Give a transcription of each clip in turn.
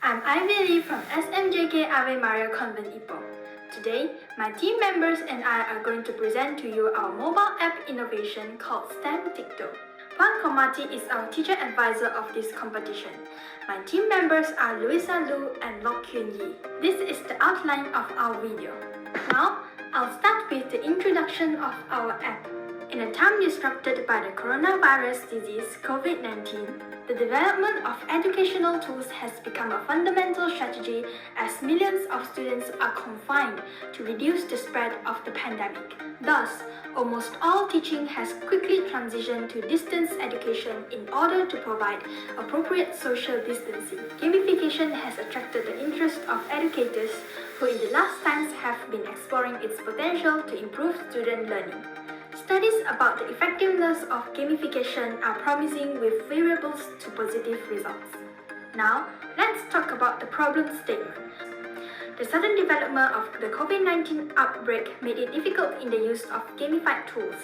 I'm Ivy Lee from SMJK Ave Maria Convent Ipoh. Today, my team members and I are going to present to you our mobile app innovation called STEM Tic Toe. Puan Komati is our teacher advisor of this competition. My team members are Louisa Lu and Lok Kyun Yi. This is the outline of our video. Now, I'll start with the introduction of our app. In a time disrupted by the coronavirus disease COVID-19, the development of educational tools has become a fundamental strategy as millions of students are confined to reduce the spread of the pandemic. Thus, almost all teaching has quickly transitioned to distance education in order to provide appropriate social distancing. Gamification has attracted the interest of educators who in the last times have been exploring its potential to improve student learning. Studies about the effectiveness of gamification are promising with variables to positive results. Now, let's talk about the problem statement. The sudden development of the COVID-19 outbreak made it difficult in the use of gamified tools,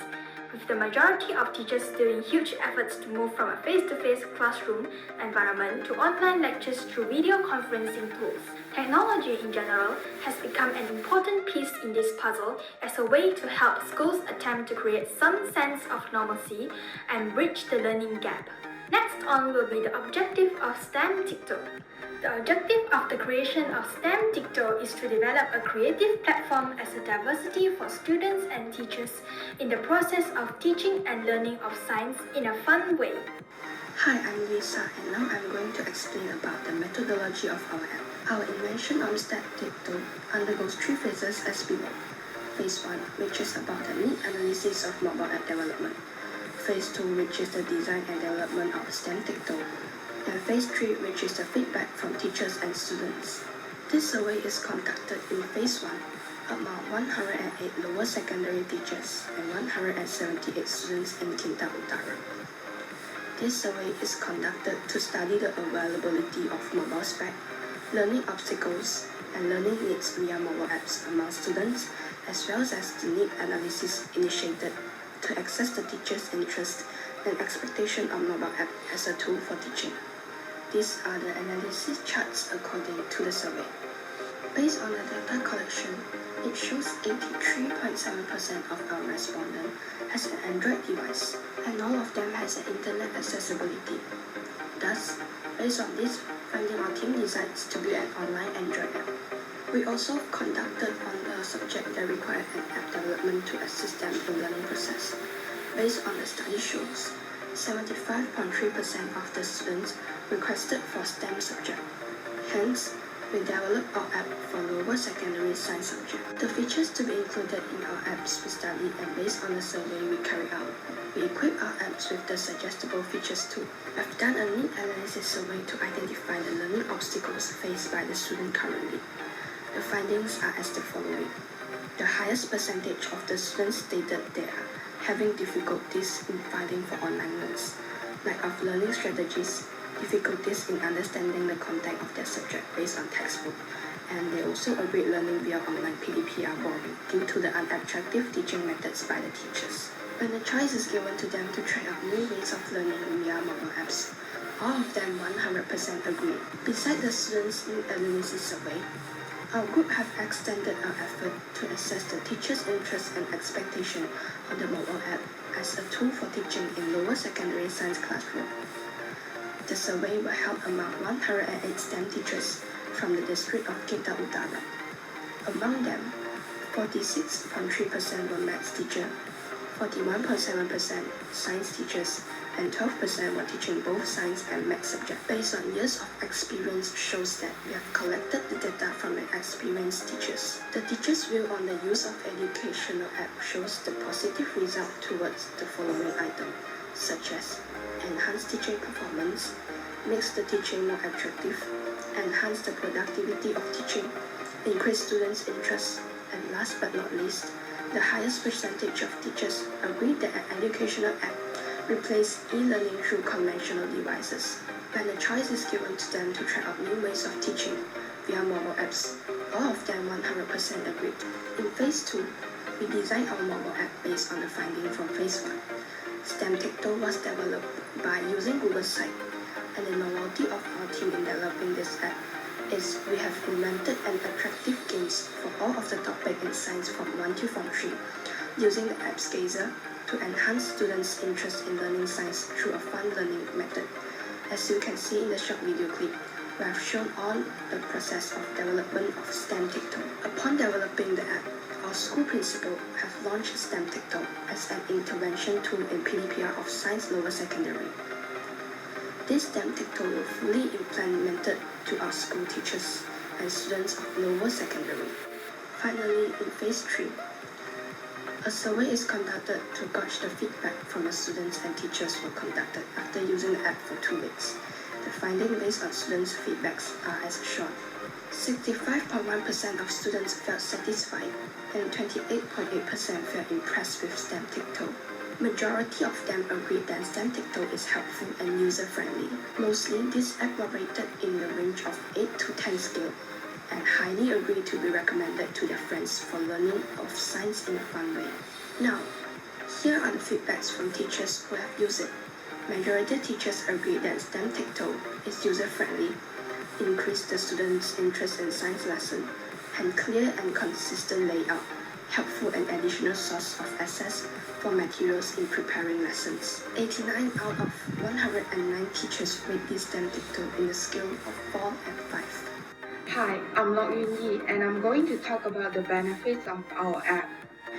with the majority of teachers doing huge efforts to move from a face-to-face classroom environment to online lectures through video conferencing tools. Technology in general has become an important piece in this puzzle as a way to help schools attempt to create some sense of normalcy and bridge the learning gap. Next on will be the objective of STEM Tic Toe. The objective of the creation of STEM Tic Toe is to develop a creative platform as a diversity for students and teachers in the process of teaching and learning of science in a fun way. Hi, I'm Lisa and now I'm going to explain about the methodology of our app. Our invention of STEM Tic Toe undergoes 3 phases as below. Phase 1, which is about the need analysis of mobile app development. Phase 2, which is the design and development of STEM Tic Toe. And Phase 3, which is the feedback from teachers and students. This survey is conducted in Phase 1 among 108 lower secondary teachers and 178 students in Kinta Utara. This survey is conducted to study the availability of mobile spec, learning obstacles, and learning needs via mobile apps among students, as well as the need analysis initiated to assess the teacher's interest and expectation of mobile app as a tool for teaching. These are the analysis charts according to the survey. Based on the data collection, it shows 83.7% of our respondents has an Android device, and all of them has an internet accessibility. Thus, based on this finding, our team decides to build an online Android app. We also conducted on the subject that required an app development to assist them in learning process. Based on the study shows, 75.3% of the students requested for STEM subject. Hence, we developed our app for lower secondary science subject. The features to be included in our apps we studied and based on the survey we carried out, we equip our apps with the suggestible features too. We've done a need analysis survey to identify the learning obstacles faced by the student currently. The findings are as the following. The highest percentage of the students stated they are having difficulties in finding for online notes, lack of learning strategies, difficulties in understanding the content of their subject based on textbook, and they also agree learning via online PDP are boring due to the unattractive teaching methods by the teachers. When the choice is given to them to try out new ways of learning via mobile apps, all of them 100% agree. Besides the students' need analysis survey, our group have extended our effort to assess the teacher's interest and expectation of the mobile app as a tool for teaching in lower secondary science classroom. The survey will held among 108 STEM teachers from the district of Kinta Utara. Among them, 46.3% were maths teachers, 41.7% science teachers, and 12% were teaching both science and math subjects. Based on years of experience shows that we have collected the data from the experienced teachers. The teachers' view on the use of educational app shows the positive result towards the following items, such as enhance teaching performance, makes the teaching more attractive, enhance the productivity of teaching, increase students' interest, and last but not least, the highest percentage of teachers agree that an educational app replace e-learning through conventional devices. When the choice is given to them to try out new ways of teaching via mobile apps, all of them 100% agreed. In Phase 2, we designed our mobile app based on the finding from Phase 1. STEM Tic Toe was developed by using Google Site, and the novelty of our team in developing this app is we have invented an attractive games for all of the topic in science from 1 to Form 3, using the apps Gazer to enhance students' interest in learning science through a fun learning method. As you can see in the short video clip, we have shown on the process of development of STEM Tic Toe. Upon developing the app, our school principal have launched STEM Tic Toe as an intervention tool in PDPR of Science Lower Secondary. This STEM Tic Toe will fully implemented to our school teachers and students of lower secondary. Finally, in phase 3, a survey is conducted to gauge the feedback from the students and teachers were conducted after using the app for 2 weeks. The findings based on students' feedbacks are as shown. 65.1% of students felt satisfied and 28.8% felt impressed with STEM Tic Toe. Majority of them agreed that STEM Tic Toe is helpful and user-friendly. Mostly, this app was rated in the range of 8 to 10 scale and highly agreed to be recommended to their friends for learning of science in a fun way. Now, here are the feedbacks from teachers who have used it. Majority teachers agree that STEM Tic Toe is user-friendly, increased the students' interest in science lesson, and clear and consistent layout, helpful and additional source of access for materials in preparing lessons. 89 out of 109 teachers rate this STEM Tic Toe in the scale of 4 and 5. Hi, I'm Lok Yun Yi and I'm going to talk about the benefits of our app.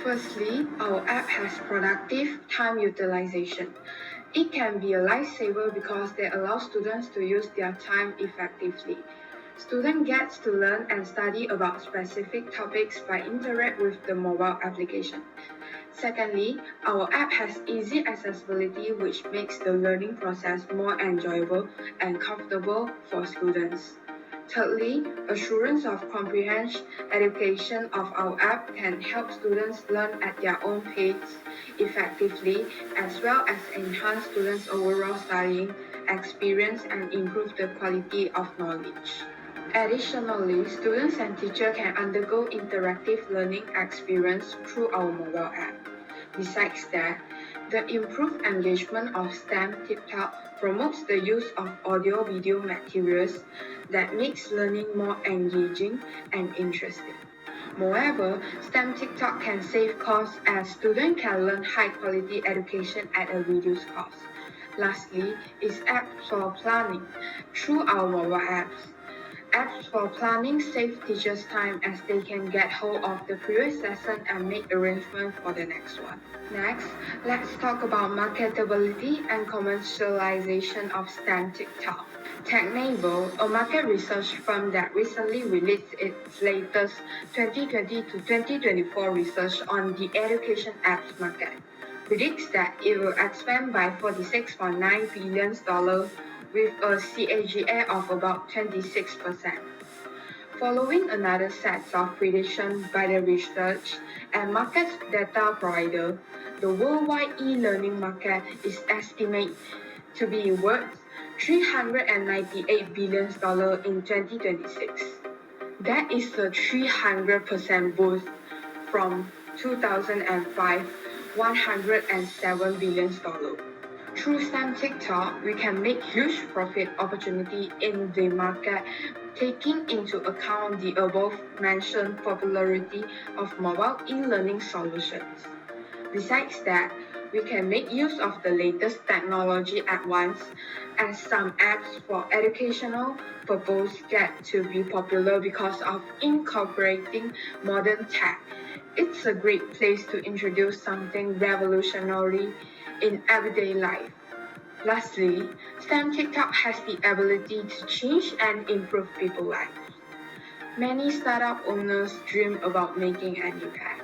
Firstly, our app has productive time utilization. It can be a lifesaver because they allow students to use their time effectively. Student gets to learn and study about specific topics by interact with the mobile application. Secondly, our app has easy accessibility which makes the learning process more enjoyable and comfortable for students. Thirdly, assurance of comprehension education of our app can help students learn at their own pace effectively, as well as enhance students' overall studying experience and improve the quality of knowledge. Additionally, students and teachers can undergo interactive learning experience through our mobile app. Besides that, the improved engagement of STEM TikTok promotes the use of audio-video materials that makes learning more engaging and interesting. Moreover, STEM TikTok can save costs as students can learn high-quality education at a reduced cost. Lastly, is apps for planning through our mobile apps. Apps for planning save teachers time as they can get hold of the previous lesson and make arrangements for the next one. Next, let's talk about marketability and commercialization of STEM TikTok. TechNable, a market research firm that recently released its latest 2020 to 2024 research on the education apps market, predicts that it will expand by $46.9 billion with a CAGR of about 26%. Following another set of predictions by the research and market data provider, the worldwide e-learning market is estimated to be worth $398 billion in 2026. That is a 300% boost from 2005, $107 billion. Through STEM TikTok, we can make huge profit opportunity in the market, taking into account the above-mentioned popularity of mobile e-learning solutions. Besides that, we can make use of the latest technology at once, as some apps for educational purpose get to be popular because of incorporating modern tech. It's a great place to introduce something revolutionary in everyday life. Lastly, STEM TikTok has the ability to change and improve people's lives. Many startup owners dream about making an impact.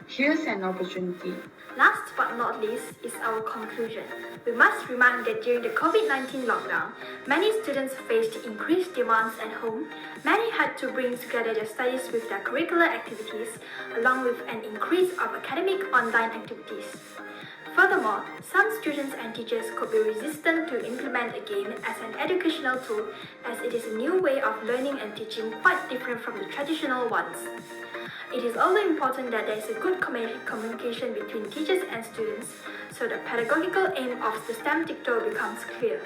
Here's an opportunity. Last but not least is our conclusion. We must remind that during the COVID-19 lockdown, many students faced increased demands at home. Many had to bring together their studies with their curricular activities, along with an increase of academic online activities. Furthermore, some students and teachers could be resistant to implement a game as an educational tool, as it is a new way of learning and teaching quite different from the traditional ones. It is also important that there is a good communication between teachers and students, so the pedagogical aim of the STEM Tic Toe becomes clear.